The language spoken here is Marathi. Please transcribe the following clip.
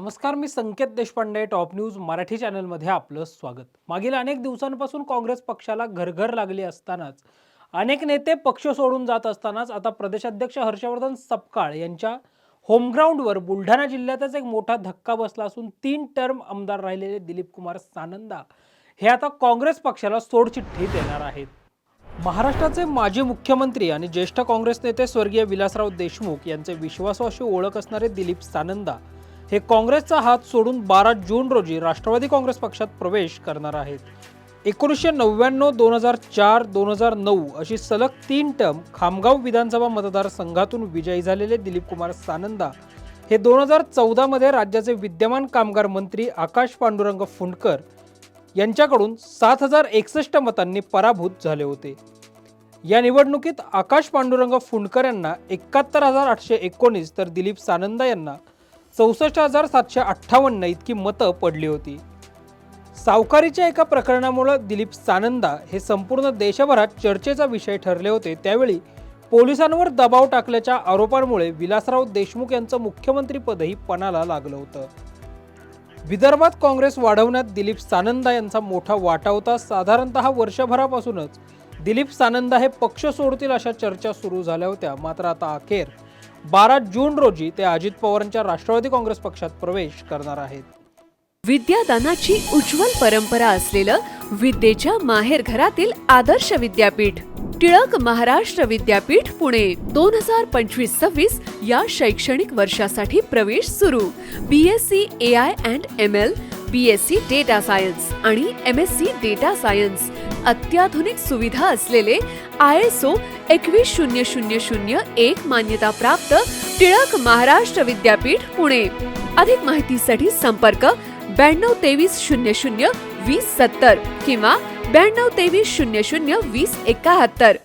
नमस्कार, मी संकेत देशपांडे. टॉप न्यूज मराठी चॅनलमध्ये आपलं स्वागत. मागील अनेक दिवसांपासून काँग्रेस पक्षाला घरघर लागली असतानाच अनेक नेते पक्ष सोडून जात असतानाच आता प्रदेशाध्यक्ष हर्षवर्धन सपकाळ यांच्या होमग्राऊंडवर बुलढाणा जिल्ह्यातच एक मोठा धक्का बसला असून 3 टर्म आमदार राहिलेले दिलीप कुमार सानंदा हे आता काँग्रेस पक्षाला सोडचिठ्ठी देणार आहेत. महाराष्ट्राचे माजी मुख्यमंत्री आणि ज्येष्ठ काँग्रेस नेते स्वर्गीय विलासराव देशमुख यांचे विश्वासू अशी ओळख असणारे दिलीप सानंदा हे काँग्रेसचा हात सोडून 12 जून रोजी राष्ट्रवादी काँग्रेस पक्षात प्रवेश करणार आहेत. 1999, 2004, 2009 अशी सलग 3 टर्म खामगाव विधानसभा मतदारसंघातून विजयी झालेले दिलीप कुमार सानंदा हे 2014 मध्ये राज्याचे विद्यमान कामगार मंत्री आकाश पांडुरंग फुंडकर यांच्याकडून 7061 मतांनी पराभूत झाले होते. या निवडणुकीत आकाश पांडुरंग फुंडकर यांना 71,819 तर दिलीप सानंदा यांना 64,758 इतकी मतं पडली होती. सावकारीच्या एका प्रकरणामुळे दिलीप सानंदा हे संपूर्ण देशभरात चर्चेचा विषय ठरले होते. त्यावेळी पोलिसांवर दबाव टाकल्याच्या आरोपांमुळे विलासराव देशमुख यांचं मुख्यमंत्रीपदही पणाला लागलं होतं. विदर्भात काँग्रेस वाढवण्यात दिलीप सानंदा यांचा मोठा वाटा होता. साधारणतः वर्षभरापासूनच दिलीप सानंदा हे पक्ष सोडतील अशा चर्चा सुरू झाल्या होत्या. मात्र आता अखेर 12 जून रोजी ते अजित पवारांच्या राष्ट्रवादी काँग्रेस पक्षात प्रवेश करणार आहेत. विद्यादानाची उज्ज्वल परंपरा असलेलं विद्येच्या माहेरघरातील आदर्श विद्यापीठ टिळक महाराष्ट्र विद्यापीठ पुणे 2025-26 या शैक्षणिक वर्षासाठी प्रवेश सुरू. BSc AI and ML, BSc data science आणि MSc डेटा सायन्स अत्याधुनिक सुविधा असलेले ISO 21001 मान्यताप्राप्त टिळक महाराष्ट्र विद्यापीठ पुणे. अधिक माहितीसाठी संपर्क 922300 2070 किंवा 922300 2071.